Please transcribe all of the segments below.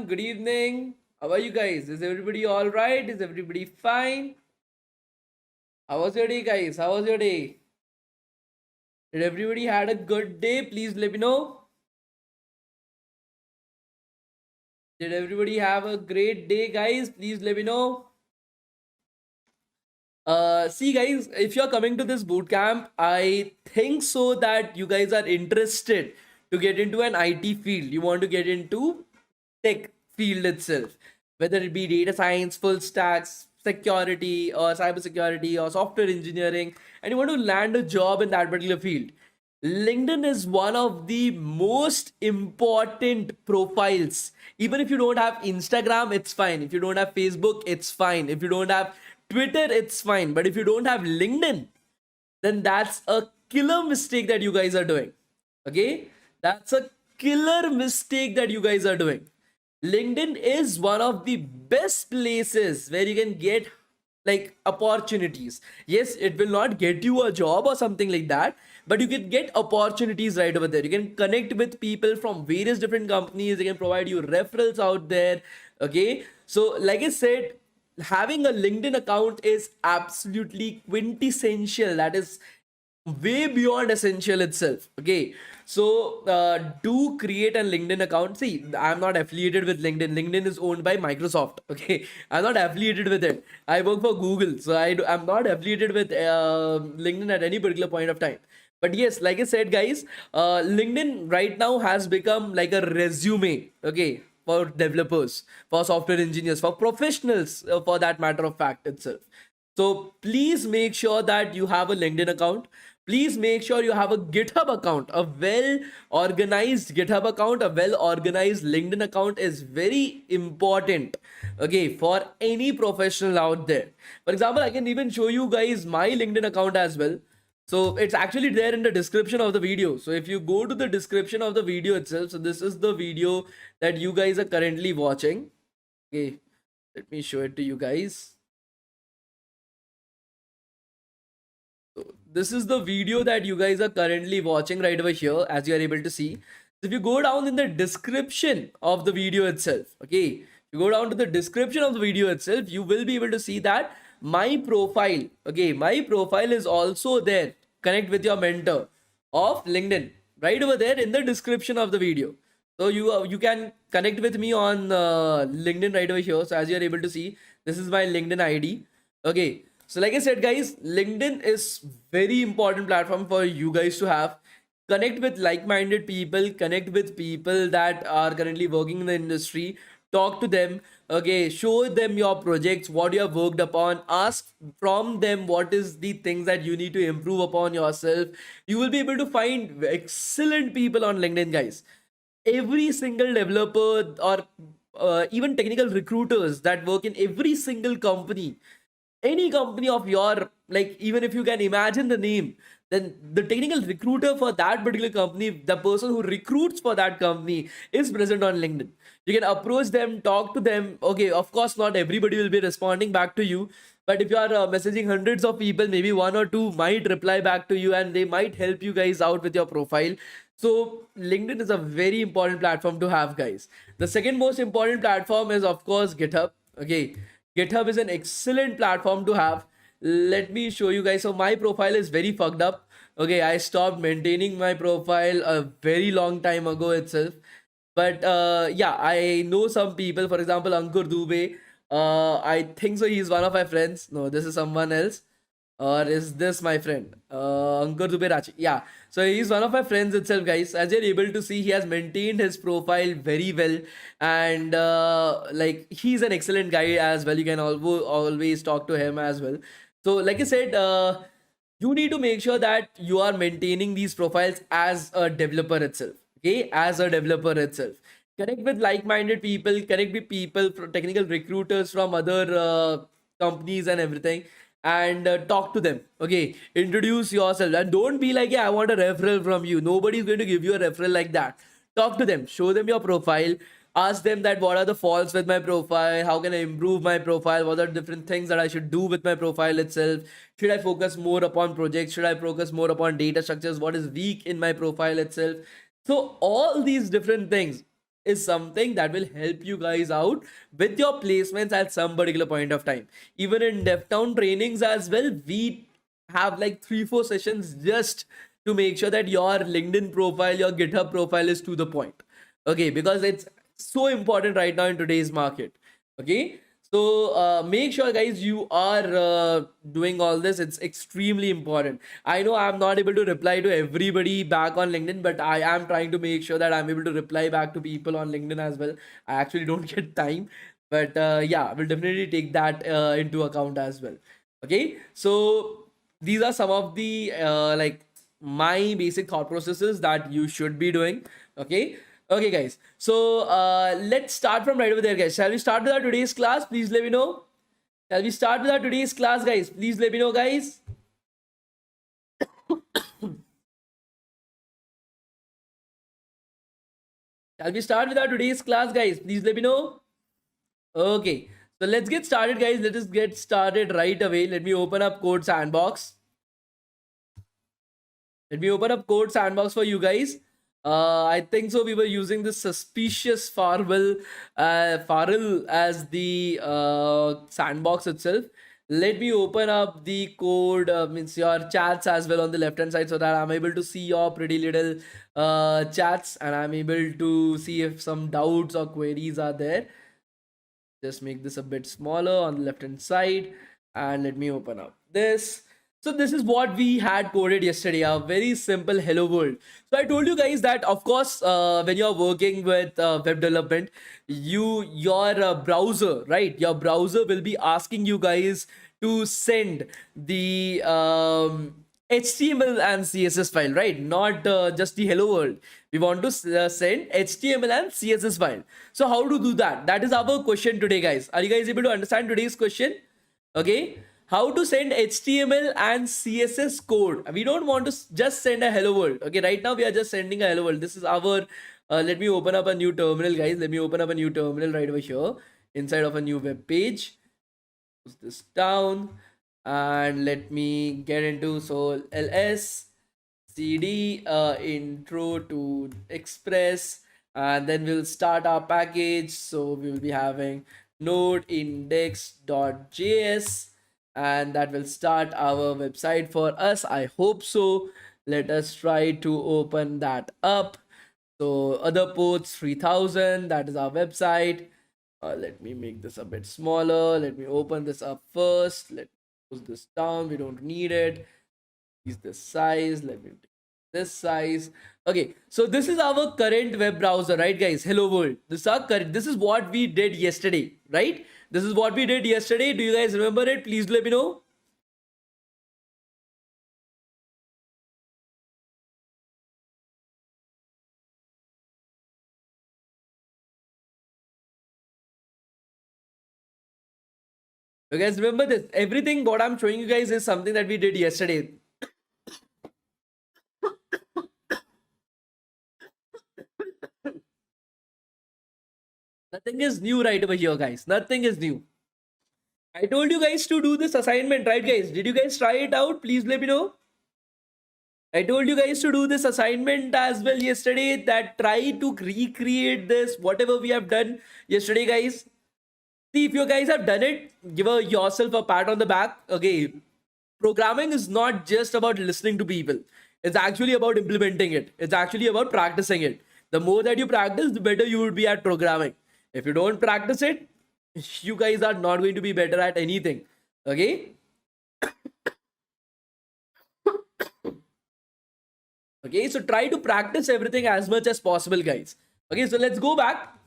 Good evening. How are you guys? Is everybody all right? Is everybody fine? How was your day, guys? How was your day? Did everybody had a good day? Please let me know. Did everybody have a great day, guys? Please let me know. See, guys, if you're coming to this boot camp, I think so that you guys are interested to get into an IT field. You want to get into tech field itself, whether it be data science, full stacks, security, or cybersecurity, or software engineering, and you want to land a job in that particular field. LinkedIn is one of the most important profiles. Even if you don't have Instagram, it's fine. If you don't have Facebook, it's fine. If you don't have Twitter, it's fine. But if you don't have LinkedIn, then that's a killer mistake that you guys are doing. Okay? That's a killer mistake that you guys are doing. LinkedIn is one of the best places where you can get like opportunities. Yes, it will not get you a job or something like that, but you can get opportunities right over there. You can connect with people from various different companies. They can provide you referrals out there. Okay, so like I said, having a LinkedIn account is absolutely quintessential. That is way beyond essential itself. Okay, so do create a LinkedIn account. See, I'm not affiliated with LinkedIn is owned by Microsoft. Okay, I'm not affiliated with it. I work for Google, so I'm not affiliated with LinkedIn at any particular point of time. But yes, like I said, guys, LinkedIn right now has become like a resume. Okay, for developers, for software engineers, for professionals, for that matter of fact itself. So please make sure that you have a LinkedIn account. Please make sure you have a GitHub account. A well organized GitHub account, a well organized LinkedIn account is very important. Okay, for any professional out there. For example, I can even show you guys my LinkedIn account as well. So it's actually there in the description of the video. So if you go to the description of the video itself, so this is the video that you guys are currently watching. Okay, let me show it to you guys. This is the video that you guys are currently watching right over here, as you are able to see. If you go down in the description of the video itself, okay, if you go down to the description of the video itself, you will be able to see that my profile, okay, my profile is also there. Connect with your mentor of LinkedIn right over there in the description of the video. So you can connect with me on LinkedIn right over here. So as you are able to see, this is my LinkedIn ID. Okay, so like I said, guys, LinkedIn is very important platform for you guys to have. Connect with like-minded people, connect with people that are currently working in the industry, talk to them, okay, show them your projects, what you have worked upon, ask from them what is the things that you need to improve upon yourself. You will be able to find excellent people on LinkedIn, guys. Every single developer or even technical recruiters that work in every single company, any company of your, like, even if you can imagine the name, then the technical recruiter for that particular company, the person who recruits for that company, is present on LinkedIn. You can approach them, talk to them. Okay, of course not everybody will be responding back to you, but if you are messaging hundreds of people, maybe one or two might reply back to you and they might help you guys out with your profile. So LinkedIn is a very important platform to have, guys. The second most important platform is of course GitHub. Okay, GitHub is an excellent platform to have. Let me show you guys. So my profile is very fucked up. Okay, I stopped maintaining my profile a very long time ago itself. But yeah, I know some people. For example, Ankur Dubey. I think so. He's one of my friends. No, this is someone else. Or is this my friend? Ankur Dubey Rachi. Yeah. So he's one of my friends itself, guys. As you're able to see, he has maintained his profile very well. And like, he's an excellent guy as well. You can always talk to him as well. So like I said, you need to make sure that you are maintaining these profiles as a developer itself. Okay, as a developer itself. Connect with like-minded people, connect with people, technical recruiters from other companies and everything, and talk to them. Okay, introduce yourself and don't be like, yeah, I want a referral from you. Nobody's going to give you a referral like that. Talk to them, show them your profile, ask them that what are the faults with my profile, how can I improve my profile, what are different things that I should do with my profile itself, should I focus more upon projects, should I focus more upon data structures, what is weak in my profile itself. So all these different things, is something that will help you guys out with your placements at some particular point of time. Even in DevTown trainings as well, we have like 3-4 sessions just to make sure that your LinkedIn profile, your GitHub profile is to the point. Okay, because it's so important right now in today's market. Okay, so make sure guys you are doing all this. It's extremely important. I know I'm not able to reply to everybody back on LinkedIn, but I am trying to make sure that I'm able to reply back to people on LinkedIn as well. I actually don't get time, but yeah, we'll definitely take that into account as well. Okay, so these are some of the like my basic thought processes that you should be doing. Okay, okay guys, so let's start from right over there, guys. Shall we start with our today's class? Please let me know. Shall we start with our today's class, guys? Please let me know, guys. Shall we start with our today's class, guys? Please let me know. Okay, so let's get started, guys. Let us get started right away. Let me open up Code Sandbox. Let me open up Code Sandbox for you guys. I think so. We were using this suspicious Farrell as the sandbox itself. Let me open up the code, means your chats as well on the left hand side, so that I'm able to see your pretty little chats, and I'm able to see if some doubts or queries are there. Just make this a bit smaller on the left hand side, and let me open up this. So this is what we had coded yesterday, a very simple hello world. So I told you guys that of course when you're working with web development, your browser, right, your browser will be asking you guys to send the HTML and CSS file, right? Not just the hello world. We want to send HTML and CSS file. So how to do that? That is our question today, guys. Are you guys able to understand today's question? Okay, how to send HTML and CSS code. We don't want to just send a hello world. Okay, right now we are just sending a hello world. This is our let me open up a new terminal, guys. Let me open up a new terminal right over here inside of a new web page. Close this down and let me get into, so ls cd intro to express, and then we'll start our package. So we will be having node index.js, and that will start our website for us. I hope so. Let us try to open that up. So other ports 3000, that is our website. Let me make this a bit smaller. Let me open this up first. Let me close this down. We don't need it. Is this size? Let me take this size. Okay, so this is our current web browser, right, guys? Hello world. This is our current. This is what we did yesterday, right? This is what we did yesterday. Do you guys remember it? Please let me know. You guys remember this? Everything what I'm showing you guys is something that we did yesterday. Nothing is new right over here, guys. Nothing is new. I told you guys to do this assignment, right, guys? Did you guys try it out? Please let me know. I told you guys to do this assignment as well yesterday, that try to recreate this, whatever we have done yesterday, guys. See, if you guys have done it, give yourself a pat on the back. Okay, programming is not just about listening to people. It's actually about implementing it. It's actually about practicing it. The more that you practice, the better you would be at programming. If you don't practice it, you guys are not going to be better at anything. Okay. Okay, so try to practice everything as much as possible, guys. Okay, so let's go back.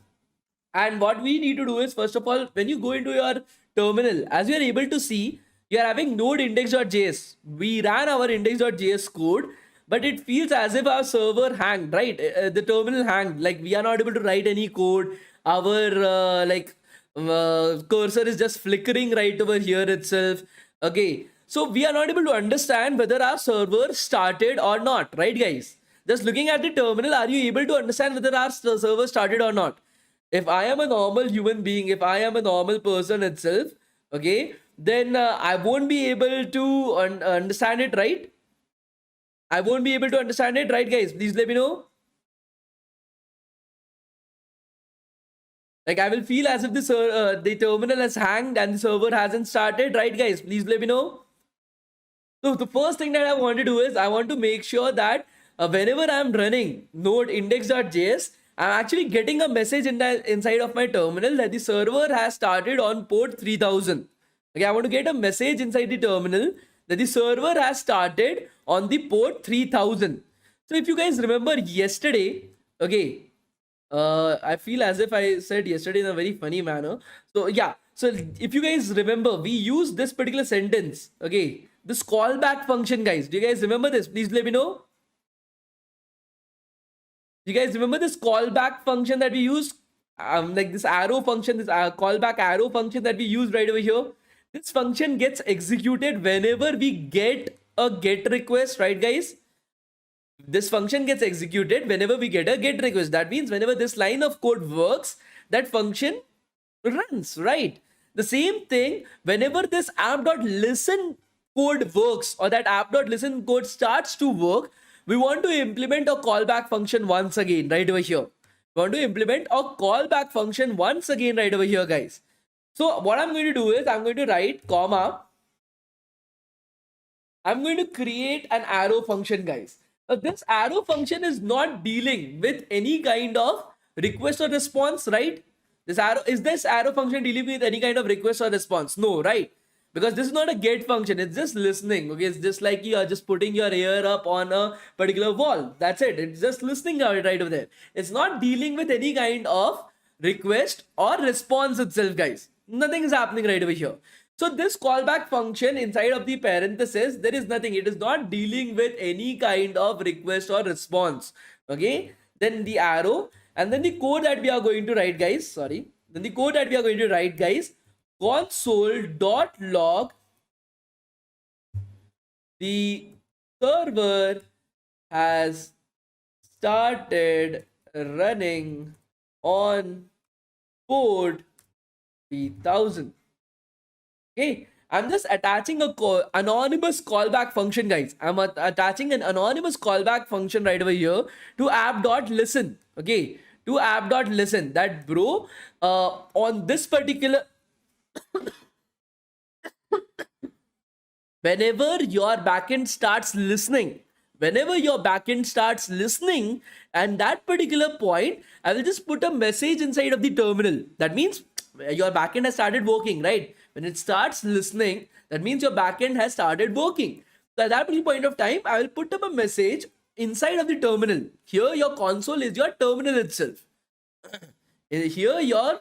And what we need to do is, first of all, when you go into your terminal, as you are able to see, you are having node index.js. We ran our index.js code, but it feels as if our server hanged, right? The terminal hanged. Like we are not able to write any code. Our cursor is just flickering right over here itself. Okay, so we are not able to understand whether our server started or not, right, guys? Just looking at the terminal, are you able to understand whether our server started or not? If I am a normal human being, if I am a normal person itself, okay, then I won't be able to understand it, right? I won't be able to understand it, right, guys? Please let me know. Like I will feel as if the terminal has hanged and the server hasn't started, right, guys? Please let me know. So the first thing that I want to do is I want to make sure that whenever I'm running node index.js, I'm actually getting a message inside of my terminal that the server has started on port 3000. Okay, I want to get a message inside the terminal that the server has started on the port 3000. So if you guys remember yesterday, okay, I feel as if I said yesterday in a very funny manner. So yeah, so if you guys remember, we used this particular sentence. Okay, this callback function, guys. Do you guys remember this? Please let me know. Do you guys remember this callback function that we used? Like this arrow function, this callback arrow function that we used right over here. This function gets executed whenever we get a GET request, right, guys? This function gets executed whenever we get a GET request. That means whenever this line of code works, that function runs, right? The same thing whenever this app.listen code works or that app.listen code starts to work, we want to implement a callback function once again right over here. We want to implement a callback function once again right over here, guys. So what I'm going to do is I'm going to write comma. I'm going to create an arrow function, guys. This arrow function is not dealing with any kind of request or response, right? This arrow function dealing with any kind of request or response? No, right? Because this is not a get function, it's just listening. Okay, it's just like you are just putting your ear up on a particular wall. That's it. It's just listening out right over there. It's not dealing with any kind of request or response itself, guys. Nothing is happening right over here. So this callback function inside of the parenthesis, there is nothing. It is not dealing with any kind of request or response. Okay. Then the arrow and then the code that we are going to write, guys. Sorry. Then the code that we are going to write, guys. Console.log. The server has started running on port 3000. Okay, I'm just attaching a anonymous callback function, guys. I'm attaching an anonymous callback function right over here to app.listen. Okay, to app.listen. That bro, on this particular, whenever your backend starts listening, and that particular point, I will just put a message inside of the terminal. That means your backend has started working, right? When it starts listening, that means your backend has started working. So at that point of time, I will put up a message inside of the terminal. Here, your console is your terminal itself. Here, your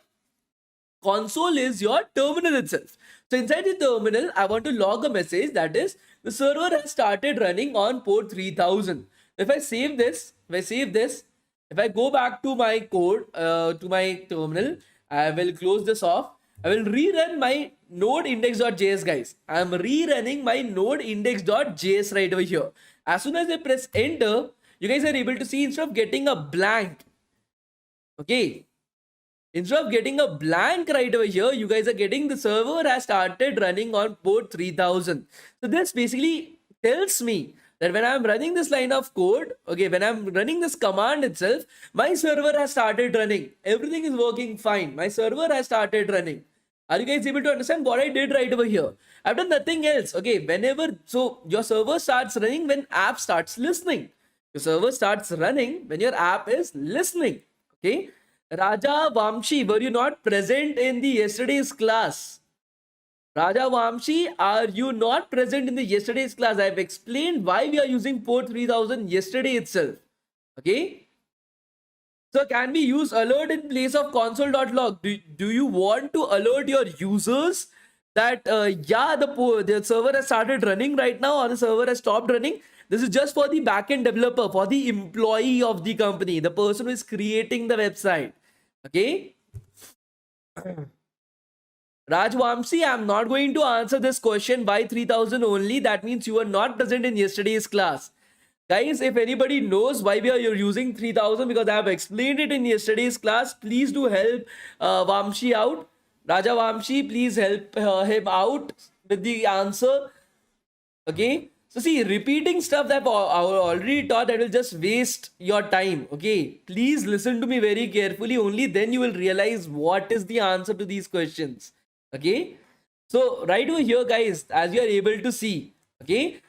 console is your terminal itself. So inside the terminal, I want to log a message that is the server has started running on port 3000. If I save this, if I go back to my code, to my terminal, I will close this off. I will rerun my node index.js, guys. I am rerunning my node index.js right over here. As soon as I press enter, you guys are able to see instead of getting a blank, okay, instead of getting a blank right over here, you guys are getting the server has started running on port 3000. So this basically tells me that when I'm running this line of code, okay, when I'm running this command itself, my server has started running. Everything is working fine. My server has started running. Are you guys able to understand what I did right over here? I've done nothing else. Okay, so your server starts running when app starts listening. Your server starts running when your app is listening. Okay. Raja Vamshi, were you not present in the yesterday's class? Raja Vamshi, are you not present in the yesterday's class? I have explained why we are using port 3000 yesterday itself. Okay. So can we use alert in place of console.log? Do you want to alert your users that yeah, the server has started running right now or the server has stopped running? This is just for the backend developer, for the employee of the company, the person who is creating the website. Okay. Rajwamsi, I'm not going to answer this question by 3000 only. That means you were not present in yesterday's class. Guys, if anybody knows why we are using 3000, because I have explained it in yesterday's class, please do help Vamshi out. Raja Vamshi, please help him out with the answer. Okay. So see, repeating stuff that I already taught, that will just waste your time. Okay, please listen to me very carefully. Only then you will realize what is the answer to these questions. Okay, so right over here, guys, as you are able to see, okay,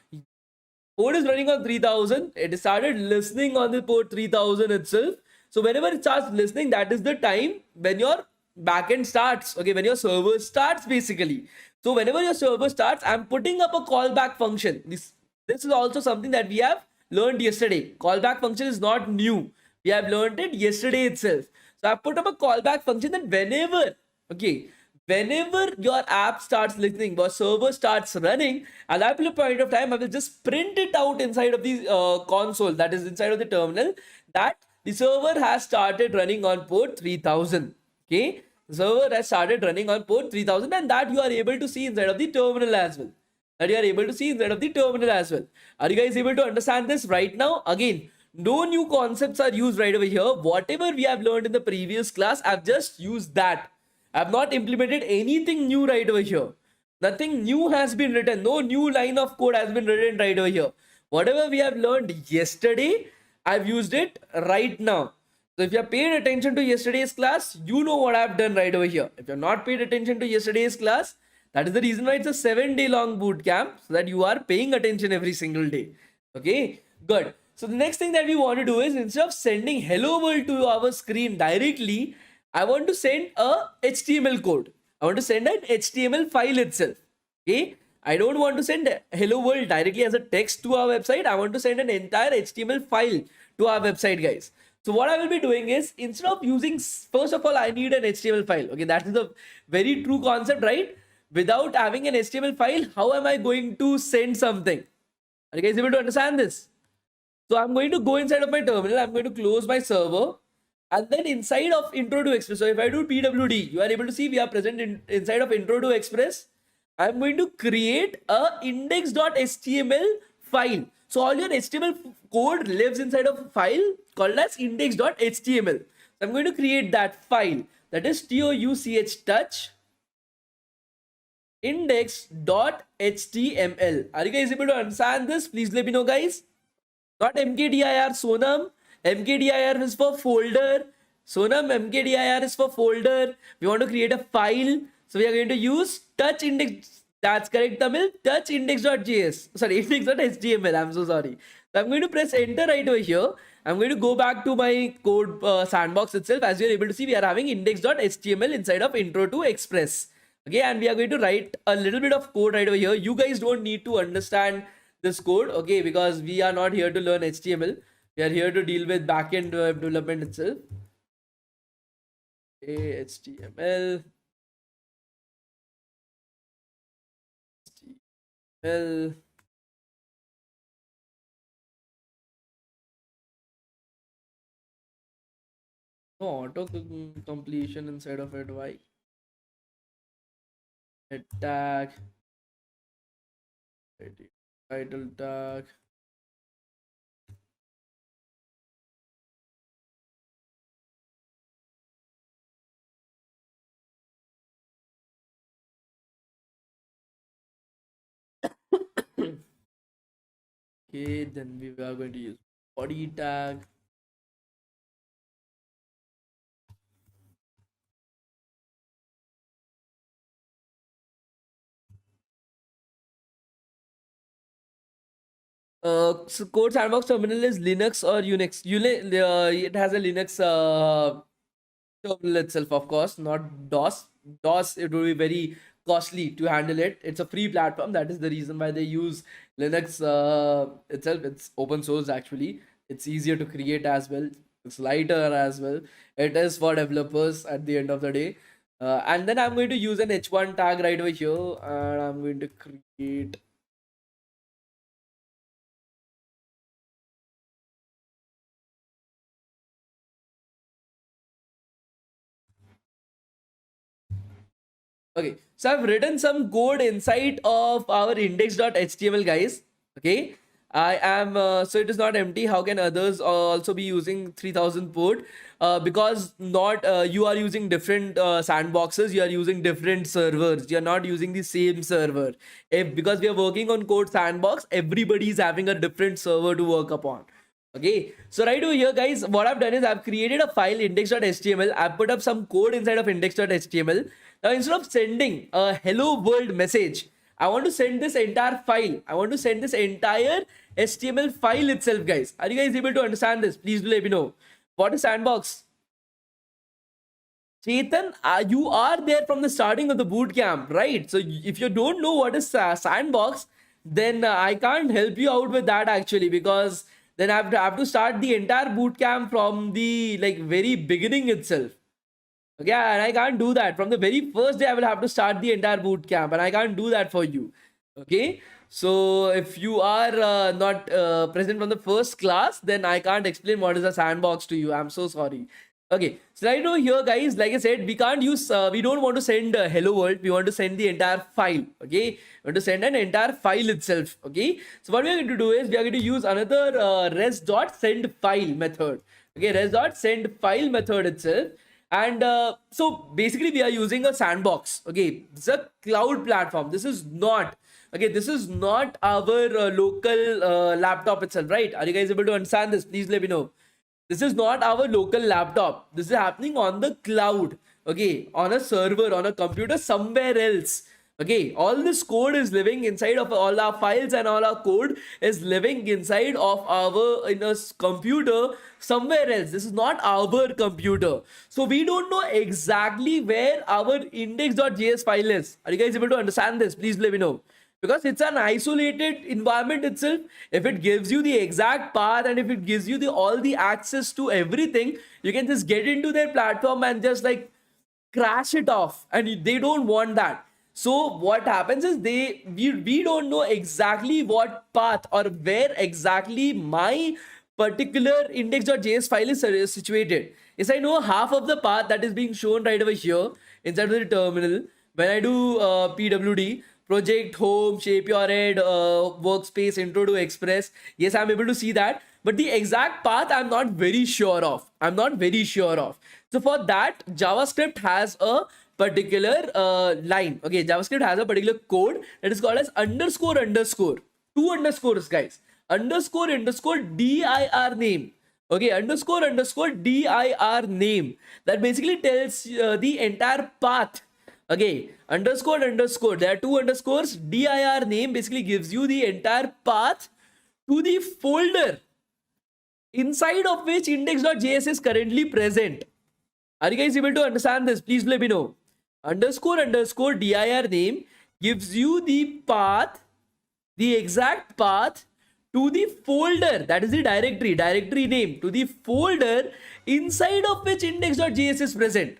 port is running on 3000. It started listening on the port 3000 itself. So whenever it starts listening, that is the time when your backend starts. Okay, when your server starts basically. So whenever your server starts, I'm putting up a callback function. This is also something that we have learned yesterday. Callback function is not new. We have learned it yesterday itself. So I put up a callback function that whenever your app starts listening, your server starts running, at that point of time, I will just print it out inside of the console, that is inside of the terminal, that the server has started running on port 3000. Okay, the server has started running on port 3000, and that you are able to see inside of the terminal as well. Are you guys able to understand this right now? Again, no new concepts are used right over here. Whatever we have learned in the previous class, I've just used that. I've not implemented anything new right over here. Nothing new has been written. No new line of code has been written right over here. Whatever we have learned yesterday, I've used it right now. So if you have paid attention to yesterday's class, you know what I've done right over here. If you have not paid attention to yesterday's class, that is the reason why it's a 7-day long boot camp, so that you are paying attention every single day. Okay, good. So the next thing that we want to do is, instead of sending hello world to our screen directly, I want to send a HTML code. I want to send an HTML file itself. Okay, I don't want to send hello world directly as a text to our website. I want to send an entire HTML file to our website, guys. So what I will be doing is, instead of using, first of all, I need an HTML file. Okay, that is a very true concept, right? Without having an HTML file, how am I going to send something? Are you guys able to understand this? So I'm going to go inside of my terminal. I'm going to close my server. And then inside of intro to express, so if I do pwd, you are able to see we are present inside of intro to express. I'm going to create a index.html file. So all your HTML code lives inside of a file called as index.html. So I'm going to create that file, that is touch touch index.html. Are you guys able to understand this? Please let me know, guys. Not mkdir Sonam. Mkdir is for folder. Sonam, mkdir is for folder. We want to create a file. So we are going to use touch index. That's correct, Tamil. Touch index.js. Sorry, index.html. I'm so sorry. So I'm going to press enter right over here. I'm going to go back to my code sandbox itself. As you're able to see, we are having index.html inside of intro to express. Okay, and we are going to write a little bit of code right over here. You guys don't need to understand this code, okay, because we are not here to learn HTML. We are here to deal with backend web development itself. Okay, HTML. HTML. No auto completion inside of it. Why? Head tag. Title tag. Okay, then we are going to use body tag. So code sandbox terminal is Linux or Unix. It has a Linux terminal itself, of course, not DOS. DOS, it will be very costly to handle it. It's a free platform. That is the reason why they use Linux itself. It's open source actually. It's easier to create as well. It's lighter as well. It is for developers at the end of the day. And then I'm going to use an h1 tag right over here, and I'm going to create. Okay, so I've written some code inside of our index.html, guys. Okay, I am so it is not empty. How can others also be using 3000 port? Because not you are using different sandboxes. You are using different servers. You are not using the same server. If because we are working on code sandbox, everybody is having a different server to work upon. Okay, so right over here, guys, what I've done is I've created a file index.html. I've put up some code inside of index.html. Now, instead of sending a hello world message, I want to send this entire file. I want to send this entire HTML file itself, guys. Are you guys able to understand this? Please do let me know. What is sandbox? Chetan, you are there from the starting of the boot camp, right? So if you don't know what is sandbox, then I can't help you out with that actually, because then I have to start the entire boot camp from the like very beginning itself. Okay, and I can't do that. From the very first day, I will have to start the entire boot camp, and I can't do that for you. Okay, so if you are not present from the first class, then I can't explain what is a sandbox to you. I'm so sorry. Okay, so right over here, guys, like I said, we can't use, we don't want to send hello world. We want to send the entire file. Okay, we want to send an entire file itself. Okay, so what we are going to do is we are going to use another res.send file method. Okay, res.send file method itself. And so basically we are using a sandbox. Okay, it's a cloud platform. This is not, okay, this is not our local laptop itself, right? Are you guys able to understand this? Please let me know. This is not our local laptop. This is happening on the cloud. Okay, on a server, on a computer somewhere else. Okay, all this code is living inside of all our files, and all our code is living inside of our computer somewhere else. This is not our computer. So we don't know exactly where our index.js file is. Are you guys able to understand this? Please let me know. Because it's an isolated environment itself. If it gives you the exact path, and if it gives you the all the access to everything, you can just get into their platform and just like crash it off, and they don't want that. So what happens is we don't know exactly what path or where exactly my particular index.js file is situated. Yes, I know half of the path that is being shown right over here inside of the terminal. When I do pwd project home shape your head workspace intro to express, yes, I'm able to see that, but the exact path I'm not very sure of. So for that, JavaScript has a particular line. Okay, JavaScript has a particular code that is called as underscore underscore, two underscores, guys, underscore underscore dir name. Okay, underscore underscore dir name, that basically tells the entire path. Okay, underscore underscore, there are two underscores. Dir name basically gives you the entire path to the folder inside of which index.js is currently present. Are you guys able to understand this? Please let me know. Underscore underscore dir name gives you the path, the exact path to the folder, that is the directory name, to the folder inside of which index.js is present.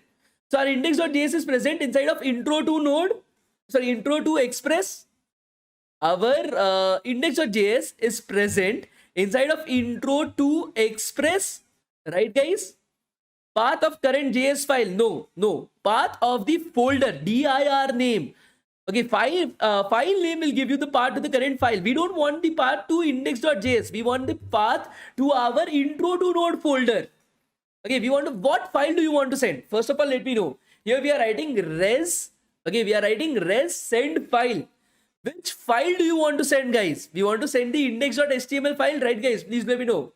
So our index.js is present inside of intro to node, sorry, intro to express. Our index.js is present inside of intro to express, right, guys? Path of current JS file, no, path of the folder, dir name. Okay, file name will give you the path to the current file. We don't want the path to index.js. We want the path to our intro to node folder. Okay, we want to, what file do you want to send? First of all, let me know. Here we are writing res. Okay, we are writing res send file. Which file do you want to send, guys? We want to send the index.html file, right, guys? Please let me know.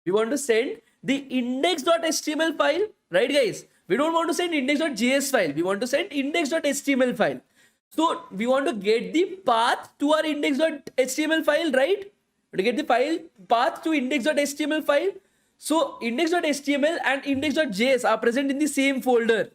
We want to send the index.html file, right, guys? We don't want to send index.js file. We want to send index.html file. So we want to get the path to our index.html file, right? To get the file path to index.html file. So index.html and index.js are present in the same folder.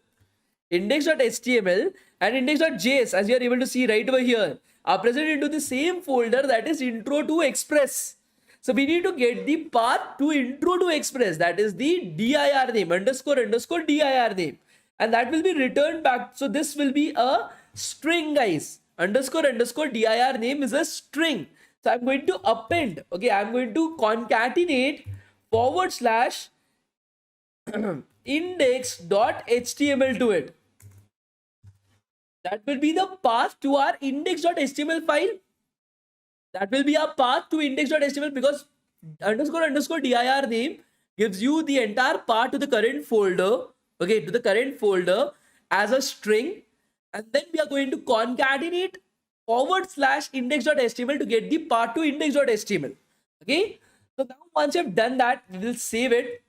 Index.html and index.js, as you are able to see right over here, are present into the same folder, that is intro to express. So we need to get the path to intro to express, that is the dir name, underscore underscore dir name, and that will be returned back. So this will be a string, guys. Underscore underscore dir name is a string. So I'm going to append, okay, I'm going to concatenate / index.html to it. That will be the path to our index.html file. That will be a path to index.html, because underscore dir name gives you the entire path to the current folder, okay, to the current folder as a string. And then we are going to concatenate / index.html to get the path to index.html. Okay, so now once you have done that, we will save it.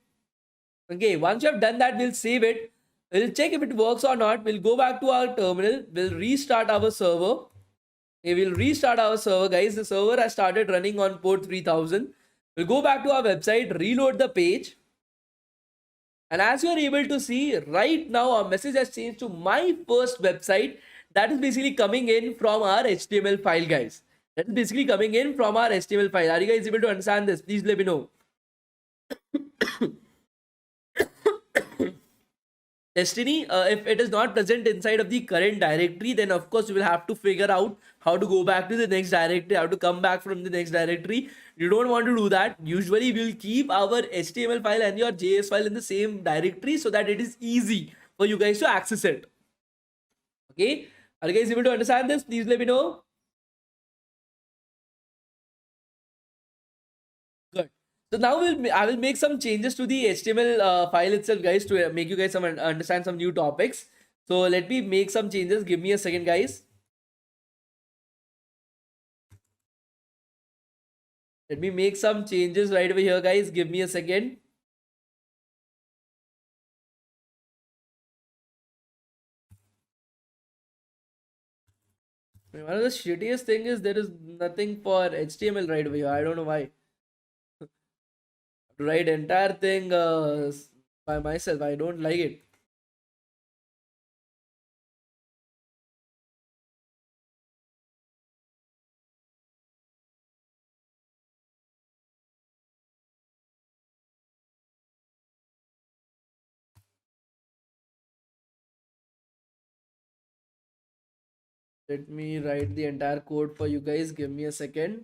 Okay, once you have done that, we'll save it. We'll check if it works or not. We'll go back to our terminal. We'll restart our server. Okay, we'll restart our server, guys. The server has started running on port 3000. We'll go back to our website, reload the page. And as you are able to see right now, our message has changed to my first website. That is basically coming in from our HTML file, guys. That is basically coming in from our HTML file. Are you guys able to understand this? Please let me know. Destiny, if it is not present inside of the current directory, then of course you will have to figure out how to go back to the next directory, how to come back from the next directory. You don't want to do that. Usually we'll keep our HTML file and your JS file in the same directory so that it is easy for you guys to access it. Okay, are you guys able to understand this? Please let me know. Good. So now I will make some changes to the HTML file itself, guys, to make you guys understand some new topics. So let me make some changes. Give me a second, guys. Let me make some changes right over here, guys. Give me a second. One of the shittiest thing is there is nothing for HTML right over here. I don't know why. To write entire thing by myself. I don't like it. Let me write the entire code for you guys. Give me a second.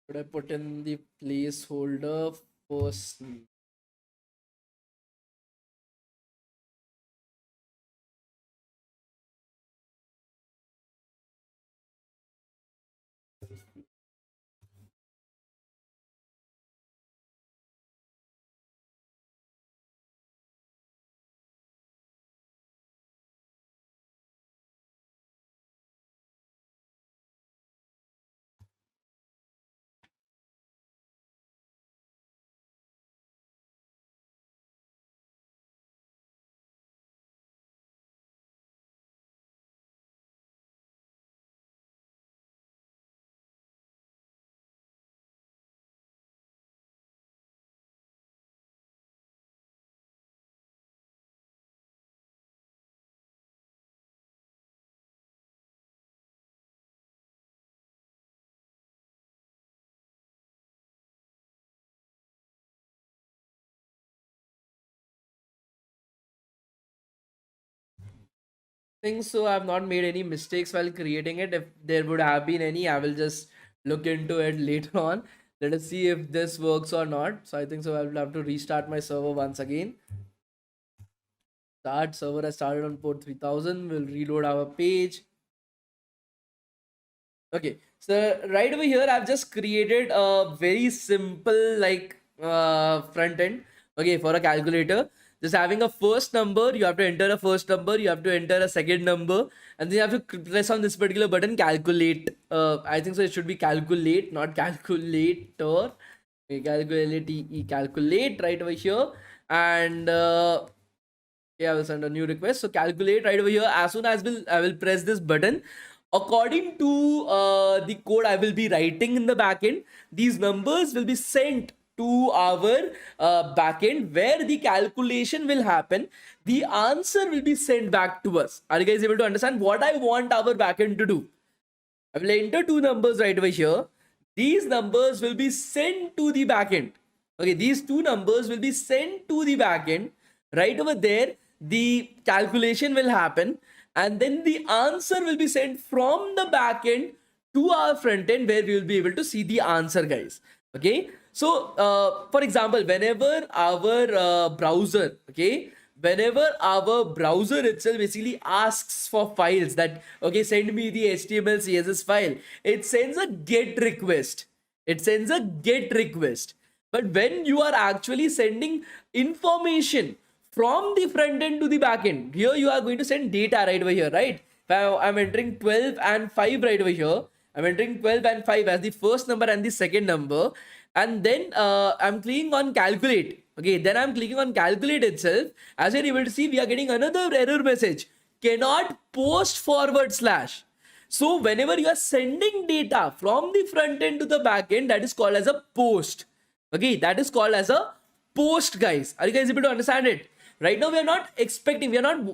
Should I put in the placeholder first? Think so. I've not made any mistakes while creating it. If there would have been any, I will just look into it later on. Let us see if this works or not. So I think so. I will have to restart my server once again. Start server has started on port 3000. We'll reload our page. Okay, so right over here, I've just created a very simple like front end. Okay, for a calculator, just having a first number, you have to enter a first number, you have to enter a second number, and then you have to press on this particular button, calculate. I think so. It should be calculate, not calculator. Okay, calculate right over here, and yeah, I will send a new request. So calculate right over here. As soon as I will press this button, according to the code I will be writing in the backend, these numbers will be sent to our backend where the calculation will happen. The answer will be sent back to us. Are you guys able to understand what I want our backend to do? I will enter two numbers right over here. These numbers will be sent to the backend. Okay, these two numbers will be sent to the backend. Right over there, the calculation will happen, and then the answer will be sent from the backend to our front end where we will be able to see the answer, guys. Okay, so for example, whenever our browser, okay, whenever our browser itself basically asks for files that, okay, send me the HTML CSS file, it sends a get request. It sends a get request. But when you are actually sending information from the front end to the back end, here you are going to send data right over here, right? I'm entering 12 and 5 right over here. I'm entering 12 and 5 as the first number and the second number. And then I'm clicking on calculate. Okay, then I'm clicking on calculate itself. As you're able to see, we are getting another error message. Cannot post forward slash. So whenever you are sending data from the front end to the back end, that is called as a post. Okay, that is called as a post, guys. Are you guys able to understand it? Right now, we are not expecting,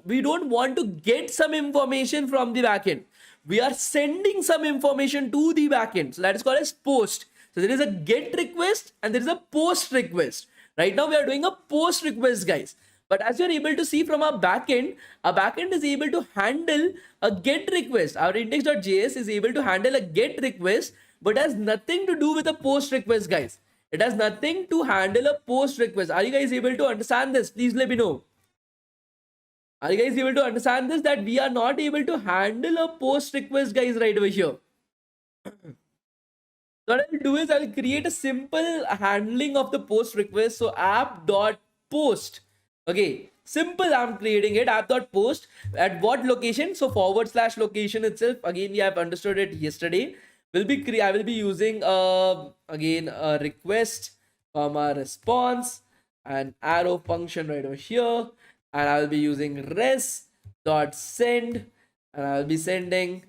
we don't want to get some information from the backend. We are sending some information to the backend. So that is called as post. So there is a get request and there is a post request. Right now, we are doing a post request, guys. But as you're able to see from our backend is able to handle a get request. Our index.js is able to handle a get request, but has nothing to do with a post request, guys. It has nothing to handle a post request. Are you guys able to understand this? Please let me know. Are you guys able to understand this? That we are not able to handle a post request, guys, right over here. So what I will do is I will create a simple handling of the post request. So app.post. Okay, simple. I'm creating it app.post at what location? So forward slash location itself. Again, we have understood it yesterday. I will be using again a request, comma response, and arrow function right over here, and I will be using res.send, and I will be sending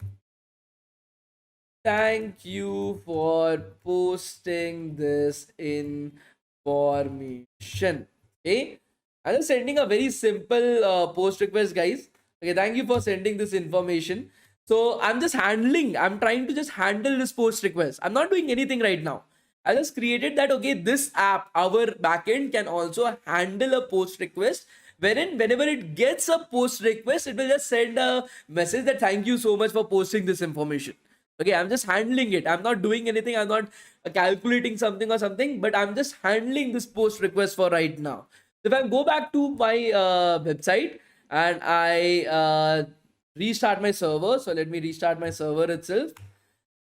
thank you for posting this information. Okay, I'm just sending a very simple post request, guys. Okay, thank you for sending this information. So I'm trying to just handle this post request. I'm not doing anything right now. I just created that, okay, this app, our backend can also handle a post request, wherein whenever it gets a post request, it will just send a message that thank you so much for posting this information. Okay, I'm just handling it. I'm not doing anything. I'm not calculating something or something, but I'm just handling this post request for right now. So if I go back to my website and I restart my server. So let me restart my server itself.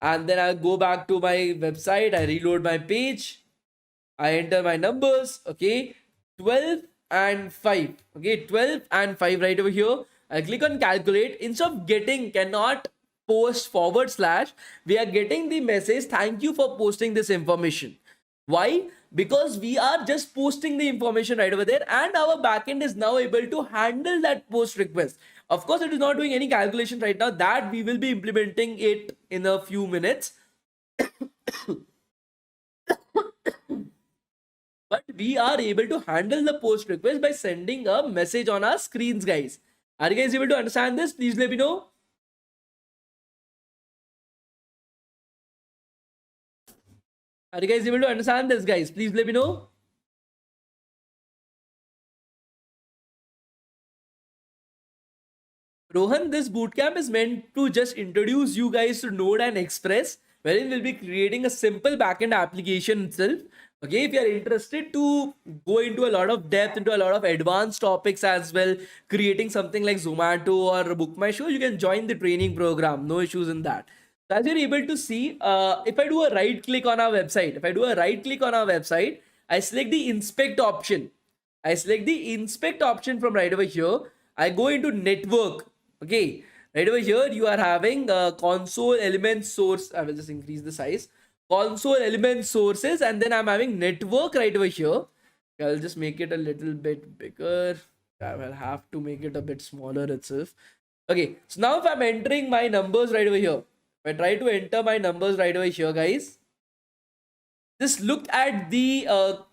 And then I'll go back to my website. I reload my page. I enter my numbers. Okay. 12 and 5. Okay. 12 and 5 right over here. I click on calculate. Instead of getting cannot post forward slash, we are getting the message, thank you for posting this information. Why? Because we are just posting the information right over there, and our backend is now able to handle that post request. Of course, it is not doing any calculation right now. That we will be implementing it in a few minutes. But we are able to handle the post request by sending a message on our screens, guys. Are you guys able to understand this? Please let me know. Are you guys able to understand this, guys? Please let me know. Rohan, this bootcamp is meant to just introduce you guys to Node and Express, wherein we'll be creating a simple backend application itself. Okay, if you are interested to go into a lot of depth, into a lot of advanced topics as well, creating something like Zomato or Book My Show, you can join the training program. No issues in that. So as you're able to see, if I do a right click on our website, I select the inspect option. I select the inspect option from right over here. I go into network. Okay, right over here, you are having console element source. I will just increase the size. Console element sources, and then I'm having network right over here. I'll just make it a little bit bigger. I will have to make it a bit smaller itself. Okay, so now if I'm entering my numbers right over here, if I try to enter my numbers right over here, guys, Just look at the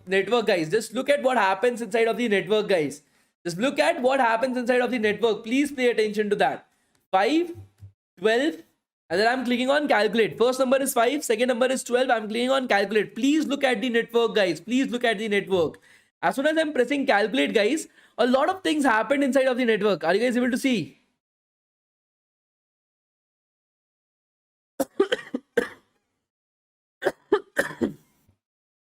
network, guys. Just look at what happens inside of the network, guys. Just look at what happens inside of the network. Please pay attention to that. 5, 12, and then I'm clicking on calculate. First number is 5, second number is 12. I'm clicking on calculate. Please look at the network, guys. Please look at the network. As soon as I'm pressing calculate, guys, a lot of things happened inside of the network. Are you guys able to see?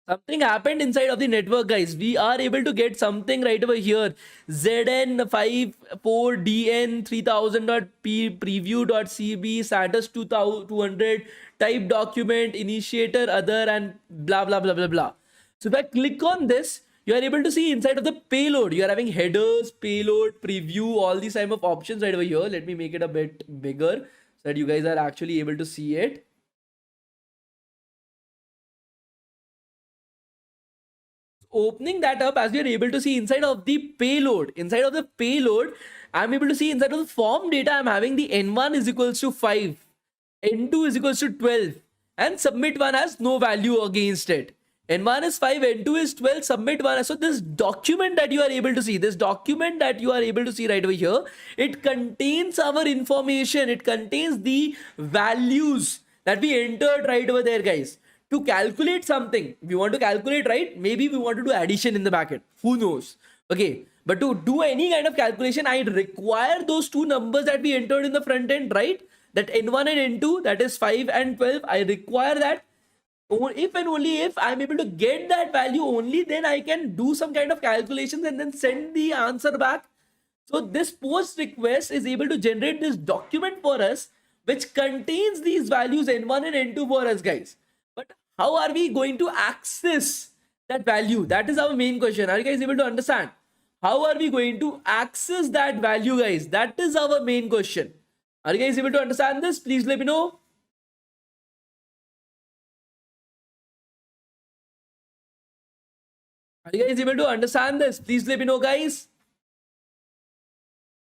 Something happened inside of the network, guys. We are able to get something right over here. ZN54DN 3000.p preview.cb status 2200 type document initiator other and blah blah blah blah blah. So if I click on this, you are able to see inside of the payload. You are having headers, payload, preview, all these type of options right over here. Let me make it a bit bigger so that you guys are actually able to see it. Opening that up, as we are able to see inside of the payload, I'm able to see inside of the form data, I'm having the n1 is equals to 5, n2 is equals to 12, and submit one has no value against it. N1 is 5, N2 is 12, submit one. So this document that you are able to see, right over here, it contains our information. It contains the values that we entered right over there, guys. To calculate something, we want to calculate, right? Maybe we want to do addition in the backend. Who knows? Okay. But to do any kind of calculation, I require those two numbers that we entered in the front end, right? That N1 and N2, that is 5 and 12. I require that. If and only if I'm able to get that value, only then I can do some kind of calculations and then send the answer back. So this post request is able to generate this document for us, which contains these values N1 and N2 for us, guys. But how are we going to access that value? That is our main question. Are you guys able to understand? How are we going to access that value, guys? That is our main question. Are you guys able to understand this? Please let me know. Are you guys able to understand this? Please let me know, guys.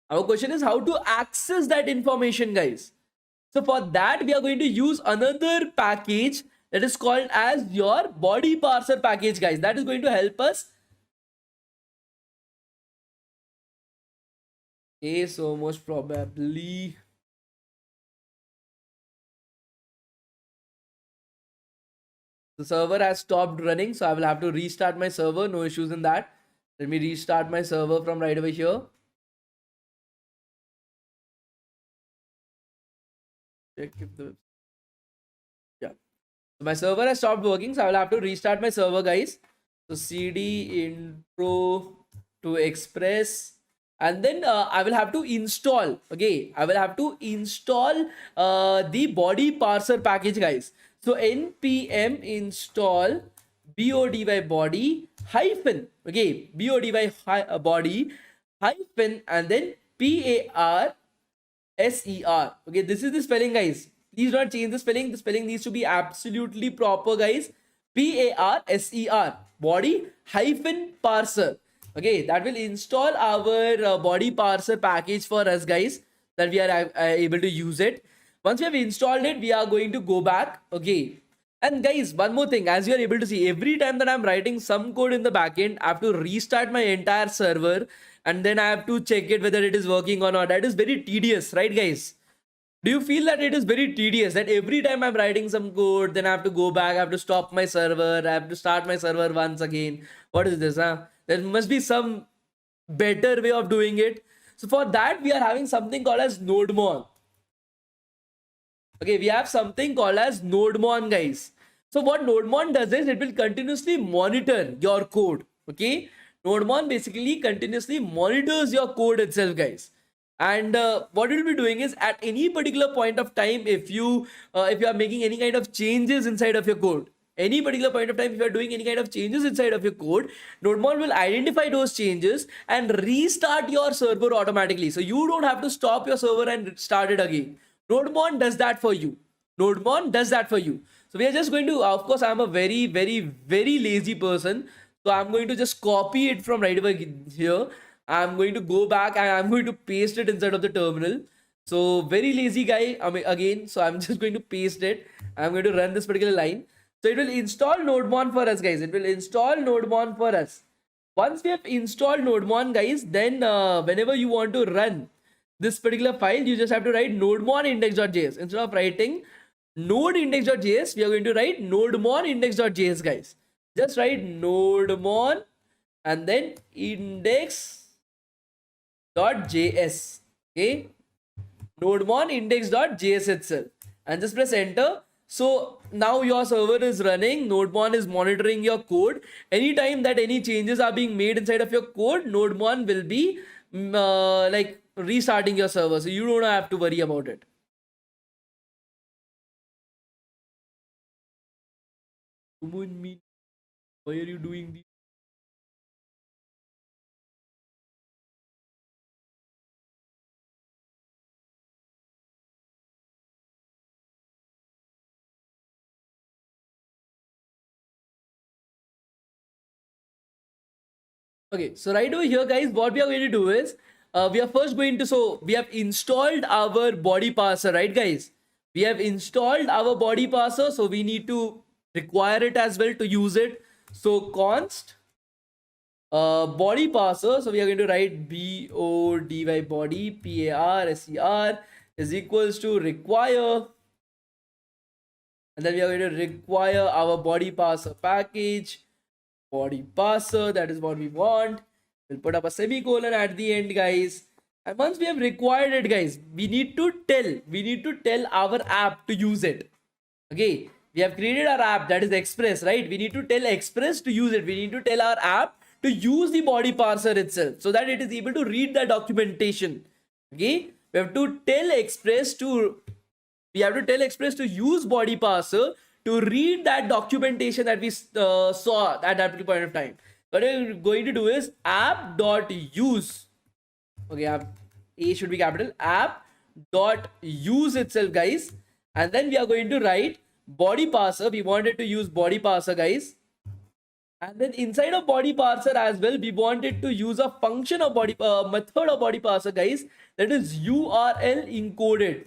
Our question is how to access that information, guys. So for that, we are going to use another package that is called as your body parser package, guys. That is going to help us. Okay, so most probably the server has stopped running, so I will have to restart my server. No issues in that. Let me restart my server from right over here. Check if the so my server has stopped working, so I will have to restart my server, guys. So cd intro to express, and then I will have to install. Okay, I will have to install the body parser package, guys. So npm install body hyphen, okay, body hyphen, and then parser. Okay, this is the spelling, guys. Please do not change the spelling. The spelling needs to be absolutely proper, guys. parser, body hyphen parser. Okay, that will install our body parser package for us, guys, that we are able to use it. Once we have installed it, we are going to go back. Okay. And guys, one more thing, as you are able to see, every time that I'm writing some code in the backend, I have to restart my entire server and then I have to check it whether it is working or not. That is very tedious, right, guys? Do you feel that it is very tedious that every time I'm writing some code, then I have to go back, I have to stop my server, I have to start my server once again? What is this, huh? There must be some better way of doing it. So for that, we are having something called as NodeMon. Okay, we have something called as NodeMon, guys. So what NodeMon does is it will continuously monitor your code. Okay, NodeMon basically continuously monitors your code itself, guys. And what it will be doing is at any particular point of time, if you are making any kind of changes inside of your code, any particular point of time, if you are doing any kind of changes inside of your code, NodeMon will identify those changes and restart your server automatically. So you don't have to stop your server and start it again. NodeMon does that for you. NodeMon does that for you. So we are just going to, of course, I'm a very, very, very lazy person. So I'm going to just copy it from right over here. I'm going to go back and I'm going to paste it inside of the terminal. So very lazy guy, again. So I'm just going to paste it. I'm going to run this particular line. So it will install nodemon for us, guys. It will install nodemon for us. Once we have installed nodemon, guys, then whenever you want to run this particular file, you just have to write nodemon index.js. Instead of writing node index.js, we are going to write nodemon index.js, guys. Just write nodemon and then index.js. Okay, nodemon index.js itself, and just press enter. So now your server is running, nodemon is monitoring your code. Anytime that any changes are being made inside of your code, nodemon will be like restarting your server, so you don't have to worry about it. Why are you doing this? Okay, so right over here, guys, what we are going to do is we are first going to, so we have installed our body parser, right, guys? We have installed our body parser, so we need to require it as well to use it. So const body parser, so we are going to write body parser is equals to require, and then we are going to require our body parser package, body parser, that is what we want. We'll put up a semicolon at the end, guys. And once we have required it, guys, we need to tell our app to use it. Okay, we have created our app, that is Express, right? We need to tell Express to use it. We need to tell our app to use the body parser itself, so that it is able to read the documentation. Okay, we have to tell Express to use body parser to read that documentation that we saw at that point of time. What we're going to do is app.use. Okay, A should be capital. App.use itself, guys. And then we are going to write body parser. We wanted to use body parser, guys. And then inside of body parser as well, we wanted to use a function of body method of body parser, guys. That is URL encoded.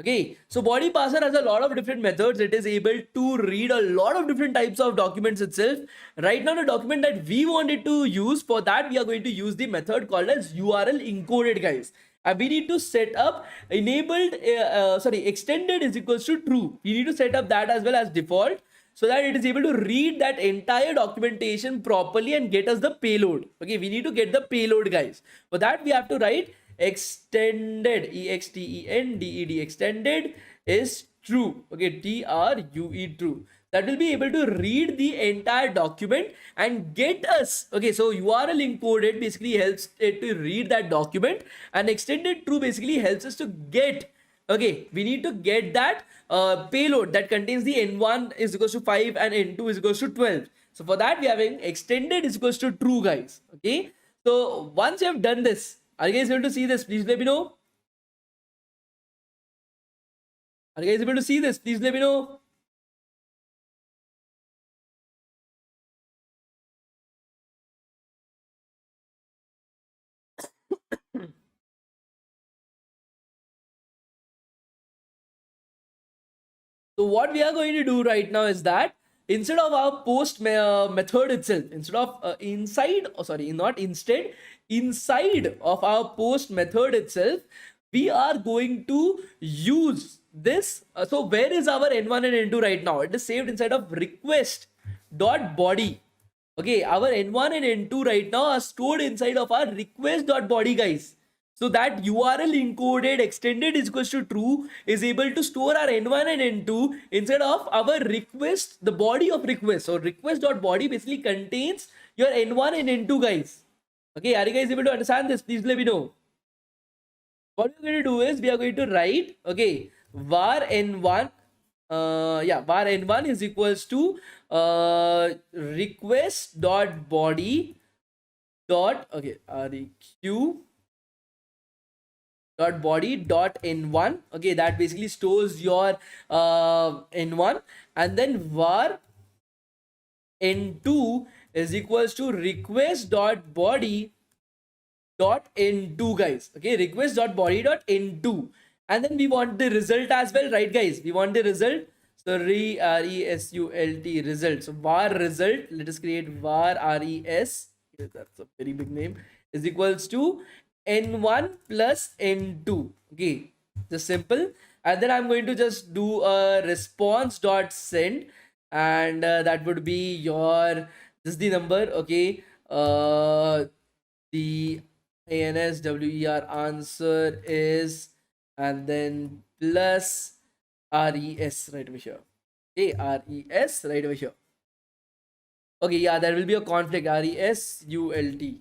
Okay, so body parser has a lot of different methods. It is able to read a lot of different types of documents itself. Right now, the document that we wanted to use, for that we are going to use the method called as URL encoded, guys. And we need to set up extended is equals to true. We need to set up that as well as default, so that it is able to read that entire documentation properly and get us the payload. Okay, we need to get the payload, guys. For that we have to write extended, extended, extended is true. Okay, true, true. That will be able to read the entire document and get us. Okay, so URL encoded basically helps it to read that document, and extended true basically helps us to get. Okay, we need to get that payload that contains the n1 is equals to 5 and n2 is equals to 12. So for that we are having extended is equals to true, guys. Okay, so once you have done this, are you guys able to see this? Please let me know. Are you guys able to see this? Please let me know. So what we are going to do right now is that instead of our post method itself, instead of inside of our post method itself, we are going to use this. So where is our n1 and n2 right now? It is saved inside of request dot body. Okay, our n1 and n2 right now are stored inside of our request dot body, guys. So that URL encoded extended is equals to true is able to store our n1 and n2 instead of our request, the body of request. So request.body basically contains your n1 and n2, guys. Okay, are you guys able to understand this? Please let me know. What we're going to do is we are going to write, okay, var n1, var n1 is equals to request.body dot, okay, req dot body dot n1. Okay, that basically stores your n1, and then var n2 is equals to request dot body dot n2, guys. Okay, request dot body dot n2, and then we want the result as well, right, guys? We want the result. So result, result. So var result, let us create var res. Okay, that's a very big name. Is equals to n1 plus n2. Okay, just simple. And then I'm going to just do a response dot send, and that would be your, this is the number. Okay, the answer answer is, and then plus res right over here. Okay, res right over here. Okay, yeah, there will be a conflict. result.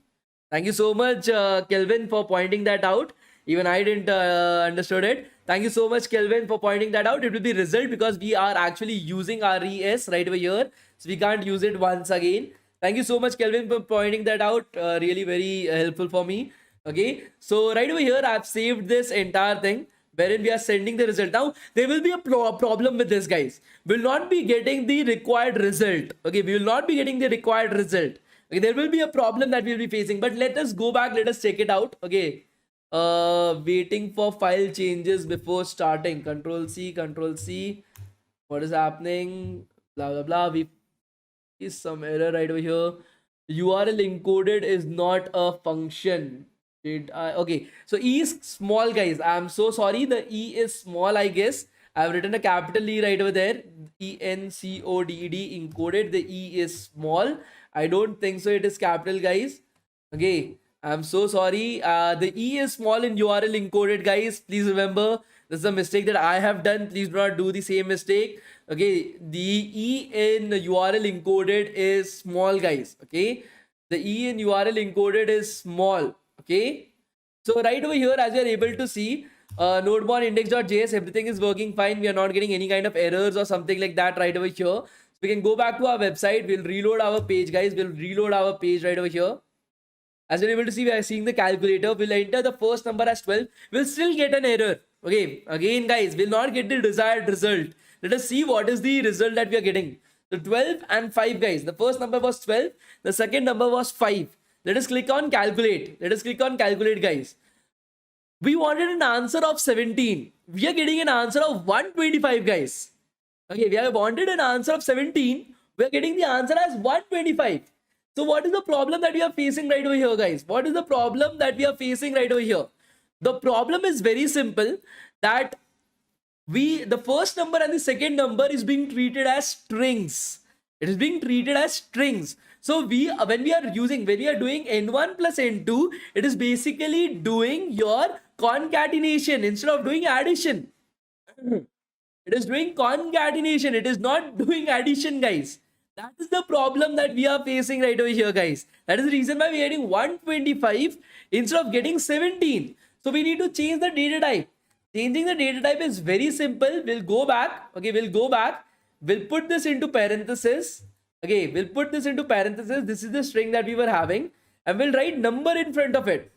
Thank you so much, Kelvin, for pointing that out. Even I didn't understood it. Thank you so much, Kelvin, for pointing that out. It will be result because we are actually using res right over here, so we can't use it once again. Thank you so much, Kelvin, for pointing that out. Really very helpful for me. Okay, so right over here, I've saved this entire thing wherein we are sending the result. Now, there will be a problem with this, guys. We'll not be getting the required result. Okay, we will not be getting the required result. Okay, there will be a problem that we'll be facing, but let us go back. Let us check it out. Okay, waiting for file changes before starting. Control C, Control C. What is happening? Blah, blah, blah. We is some error right over here. URL encoded is not a function. Did I? Okay, so E is small, guys. I'm so sorry. The E is small, I guess. I've written a capital E right over there. encoded encoded. The E is small. I don't think so. It is capital, guys. Okay, I'm so sorry. The E is small in URL encoded, guys. Please remember, this is a mistake that I have done. Please do not do the same mistake. Okay, the E in URL encoded is small, guys. Okay, the E in URL encoded is small. Okay, so right over here, as you're able to see, node.js index.js, everything is working fine. We are not getting any kind of errors or something like that right over here. So we can go back to our website. We'll reload our page, guys. We'll reload our page right over here. As you're able to see, we are seeing the calculator. We'll enter the first number as 12. We'll still get an error. Okay, again, guys, we'll not get the desired result. Let us see what is the result that we are getting. So 12 and 5, guys. The first number was 12. The second number was 5. Let us click on calculate. Let us click on calculate, guys. We wanted an answer of 17. We are getting an answer of 125, guys. Okay, we have wanted an answer of 17. We are getting the answer as 125. So what is the problem that we are facing right over here, guys? What is the problem that we are facing right over here? The problem is very simple, that the first number and the second number is being treated as strings. It is being treated as strings. So when we are doing n1 plus n2, it is basically doing your concatenation instead of doing addition. It is doing concatenation. It is not doing addition, guys. That is the problem that we are facing right over here, guys. That is the reason why we are getting 125 instead of getting 17. So we need to change the data type. Changing the data type is very simple. We'll go back. Okay, we'll go back. We'll put this into parenthesis. Okay, we'll put this into parenthesis. This is the string that we were having. And we'll write number in front of it.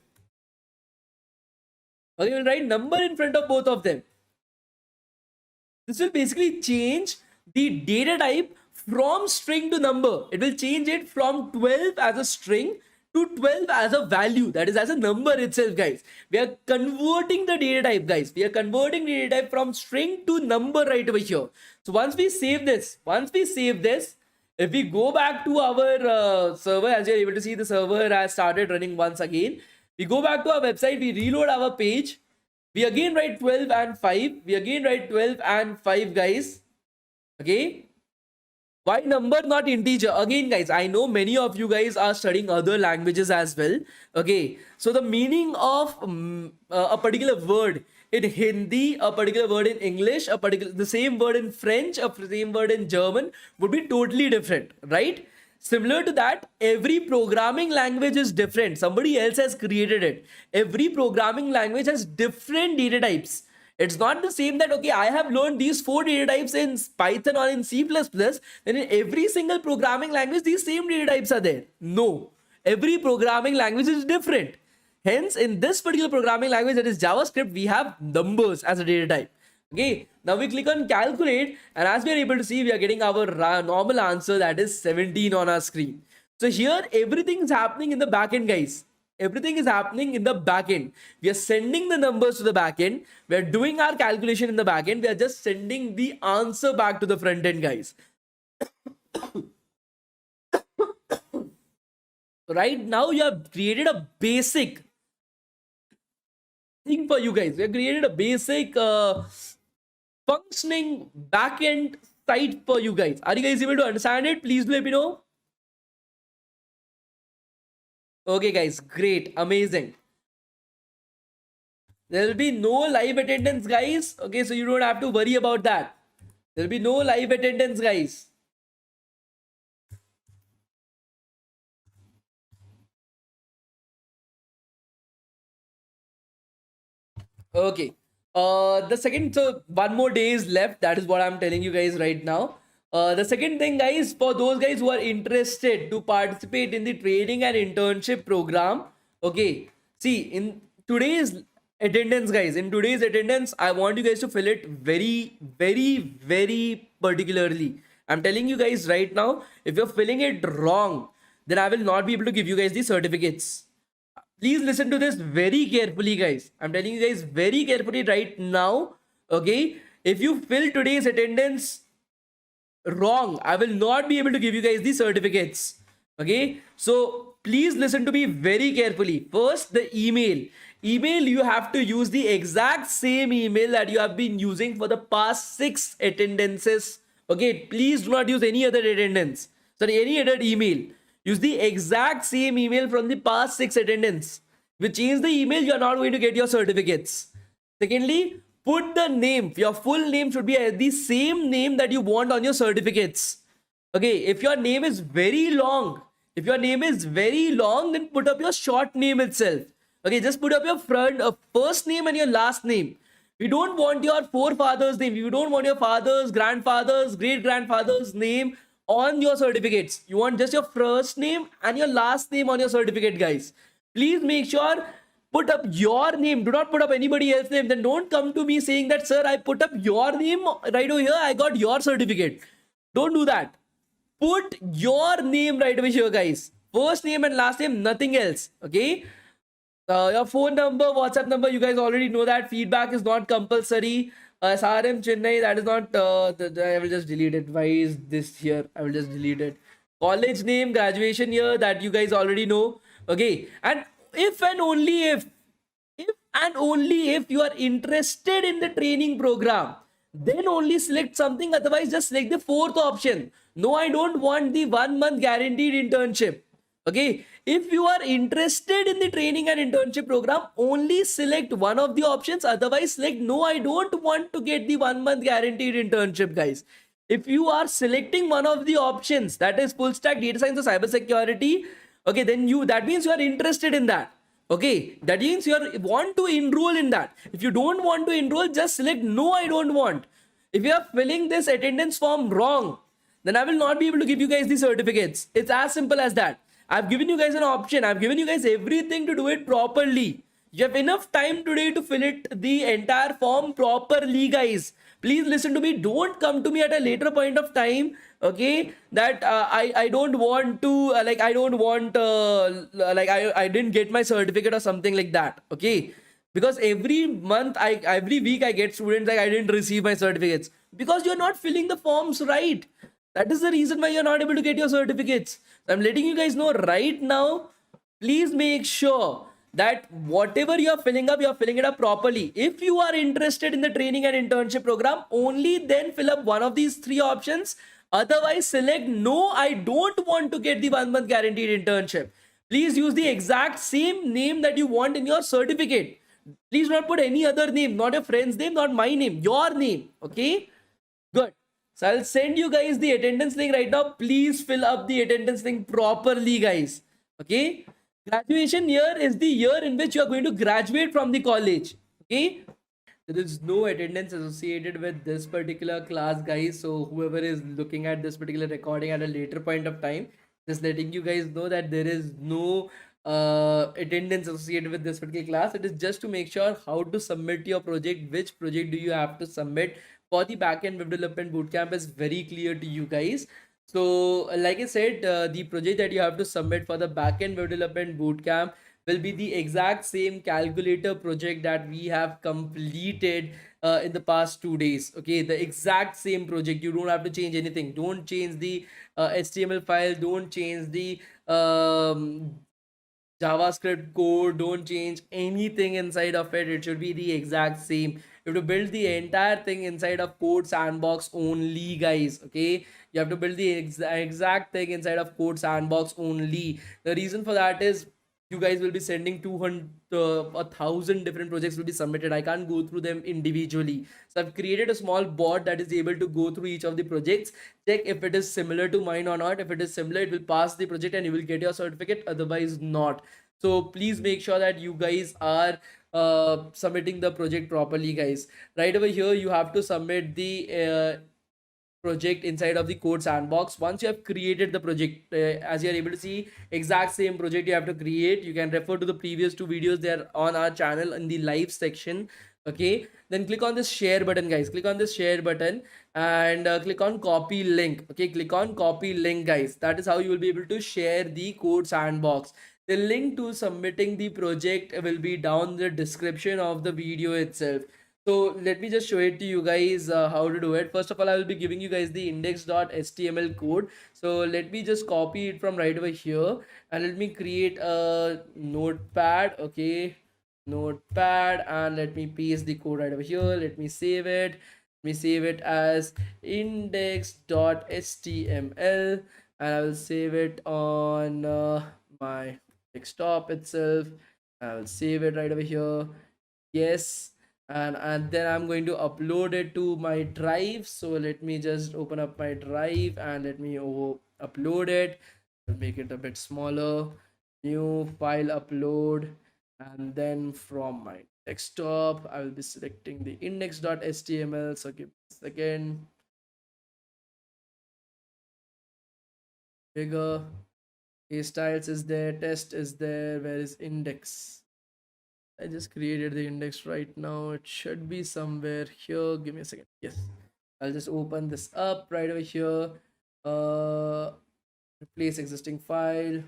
Okay, we'll write number in front of both of them. This will basically change the data type from string to number. It will change it from 12 as a string to 12 as a value, that is as a number itself, guys. We are converting the data type, guys. We are converting the data type from string to number right over here. So once we save this, if we go back to our server, as you're able to see, the server has started running once again. We go back to our website, we reload our page. We again write 12 and 5. We again write 12 and 5, guys. Okay. Why number, not integer? Again, guys, I know many of you guys are studying other languages as well. Okay. So the meaning of a particular word in Hindi, a particular word in English, the same word in French, the same word in German would be totally different, right? Similar to that, every programming language is different. Somebody else has created it. Every programming language has different data types. It's not the same that, okay, I have learned these 4 data types in Python or in C++, then in every single programming language, these same data types are there. No, every programming language is different. Hence, in this particular programming language, that is JavaScript, we have numbers as a data type. Okay, now we click on calculate, and as we are able to see, we are getting our normal answer, that is 17 on our screen. So here, everything is happening in the backend, guys. Everything is happening in the backend. We are sending the numbers to the backend. We are doing our calculation in the backend. We are just sending the answer back to the front end, guys. Right now, you have created a basic thing for you guys. We have created a basic functioning backend site for you guys. Are you guys able to understand it? Please let me know. Okay, guys, great, amazing. There will be no live attendance, guys. Okay, so you don't have to worry about that. There will be no live attendance, guys. Okay. The second, so one more day is left. That is what I'm telling you guys right now. The second thing, guys, for those guys who are interested to participate in the training and internship program, okay, see, in today's attendance, guys, in today's attendance, I want you guys to fill it very, very, very particularly. I'm telling you guys right now, if you're filling it wrong, then I will not be able to give you guys the certificates. Please listen to this very carefully, guys. I'm telling you guys very carefully right now. Okay, if you fill today's attendance wrong, I will not be able to give you guys the certificates. Okay, so please listen to me very carefully. First, the email, you have to use the exact same email that you have been using for the past 6 attendances. Okay, please do not use any other attendance, sorry, any other email. Use the exact same email from the past 6 attendance. If you change the email, you are not going to get your certificates. Secondly, put the name. Your full name should be the same name that you want on your certificates. Okay, if your name is very long, then put up your short name itself. Okay, just put up your first name and your last name. We don't want your forefathers' name. You don't want your father's, grandfather's, great grandfather's name on your certificates. You want just your first name and your last name on your certificate, guys. Please make sure put up your name. Do not put up anybody else's name. Then don't come to me saying that, sir, I put up your name right over here, I got your certificate. Don't do that. Put your name right over here, guys. First name and last name, nothing else. Okay. Your phone number, WhatsApp number, you guys already know that. Feedback is not compulsory. SRM Chennai, that is not, I will just delete it. Why is this here? I will just delete it. College name, graduation year, that you guys already know. Okay. And if and only if you are interested in the training program, then only select something. Otherwise, just select the fourth option. No, I don't want the 1 month guaranteed internship. Okay, if you are interested in the training and internship program, only select one of the options. Otherwise, select no, I don't want to get the 1 month guaranteed internship, guys. If you are selecting one of the options, that is full stack, data science, or cyber security, okay, then that means you are interested in that. Okay, that means you want to enroll in that. If you don't want to enroll, just select no, I don't want. If you are filling this attendance form wrong, then I will not be able to give you guys the certificates. It's as simple as that. I've given you guys an option. I've given you guys everything to do it properly. You have enough time today to fill it the entire form properly, guys. Please listen to me. Don't come to me at a later point of time. Okay, that I don't want to I don't want I didn't get my certificate or something like that. Okay, because every month every week I get students like I didn't receive my certificates because you're not filling the forms right. That is the reason why you're not able to get your certificates. I'm letting you guys know right now. Please make sure that whatever you're filling it up properly. If you are interested in the training and internship program, only then fill up one of these 3 options. Otherwise, select no, I don't want to get the 1 month guaranteed internship. Please use the exact same name that you want in your certificate. Please not put any other name, not your friend's name, not my name, your name. Okay, good. So I'll send you guys the attendance link right now. Please fill up the attendance link properly, guys. Okay. Graduation year is the year in which you are going to graduate from the college. Okay. There is no attendance associated with this particular class, guys. So whoever is looking at this particular recording at a later point of time, just letting you guys know that there is no attendance associated with this particular class. It is just to make sure how to submit your project, which project do you have to submit for the backend web development bootcamp is very clear to you guys. So like I said, the project that you have to submit for the backend web development bootcamp, will be the exact same calculator project that we have completed in the past 2 days. Okay, the exact same project. You don't have to change anything. Don't change the HTML file. Don't change the JavaScript code. Don't change anything inside of it. It should be the exact same. You have to build the entire thing inside of code sandbox only, guys. Okay, you have to build the exact thing inside of code sandbox only. The reason for that is you guys will be sending 200 1,000 different projects will be submitted. I can't go through them individually, so I've created a small bot that is able to go through each of the projects, check if it is similar to mine or not. If it is similar, it will pass the project and you will get your certificate, otherwise not. So please make sure that you guys are submitting the project properly, guys. Right over here you have to submit the project inside of the code sandbox. Once you have created the project, as you are able to see, exact same project you have to create. You can refer to the previous two videos there on our channel in the live section. Okay, then click on this share button, guys. Click on this share button and click on copy link. Okay, click on copy link, guys. That is how you will be able to share the code sandbox. The link to submitting the project will be down the description of the video itself. So let me just show it to you guys how to do it. First of all, I will be giving you guys the index.html code. So let me just copy it from right over here and let me create a notepad. Okay, notepad, and let me paste the code right over here. Let me save it. Let me save it as index.html and I will save it on my desktop itself. I will save it right over here. Yes, and then I'm going to upload it to my drive. So let me just open up my drive and let me upload it. I'll make it a bit smaller. New file upload, and then from my desktop I will be selecting the index.html. So give me a second. Bigger. A styles is there, test is there. Where is index? I just created the index right now. It should be somewhere here. Give me a second. Yes, I'll just open this up right over here. Replace existing file.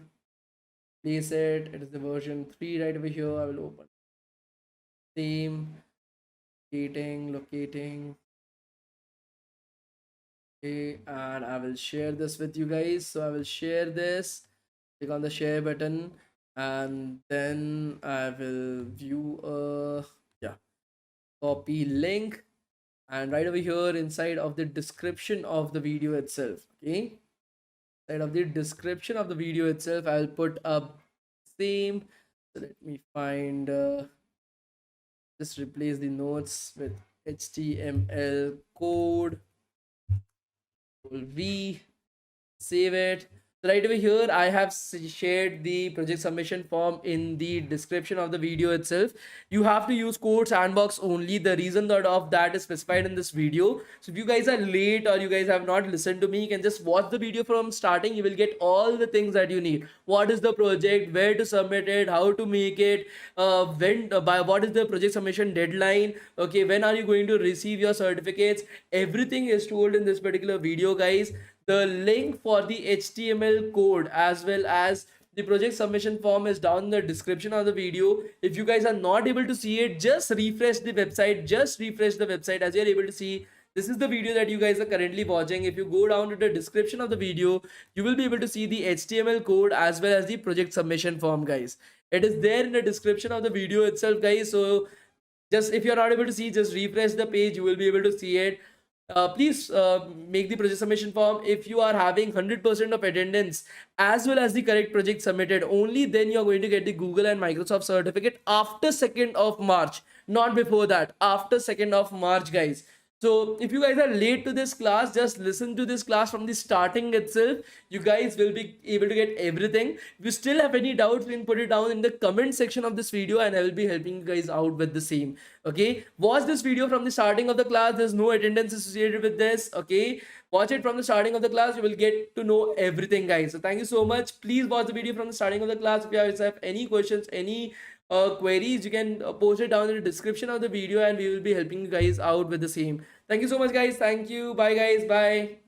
Place it. It is the version 3 right over here. I will open same. Locating. Okay, and I will share this with you guys. So I will share this. Click on the share button and then I will view copy link, and right over here inside of the description of the video itself. Okay, inside of the description of the video itself I will put up same. So let me find just replace the notes with HTML code. V, save it. So right over here I have shared the project submission form in the description of the video itself. You have to use code sandbox only. The reason that of that is specified in this video. So if you guys are late or you guys have not listened to me, you can just watch the video from starting. You will get all the things that you need. What is the project, where to submit it, how to make it, when by what is the project submission deadline, okay, when are you going to receive your certificates. Everything is told in this particular video, guys. The link for the HTML code as well as the project submission form is down in the description of the video. If you guys are not able to see it, just refresh the website. Just refresh the website. As you're able to see, this is the video that you guys are currently watching. If you go down to the description of the video, you will be able to see the HTML code as well as the project submission form, guys. It is there in the description of the video itself, guys. So just if you're not able to see, just refresh the page. You will be able to see it. Please make the project submission form. If you are having 100% of attendance as well as the correct project submitted, only then you're going to get the Google and Microsoft certificate after 2nd of March, not before that. After 2nd of March, guys. So if you guys are late to this class, just listen to this class from the starting itself. You guys will be able to get everything. If you still have any doubts, you can put it down in the comment section of this video and I will be helping you guys out with the same. Okay, watch this video from the starting of the class. There's no attendance associated with this. Okay, watch it from the starting of the class. You will get to know everything, guys. So thank you so much. Please watch the video from the starting of the class. If you guys have any questions, any queries, you can post it down in the description of the video and we will be helping you guys out with the same. Thank you so much, guys. Thank you. Bye, guys. Bye.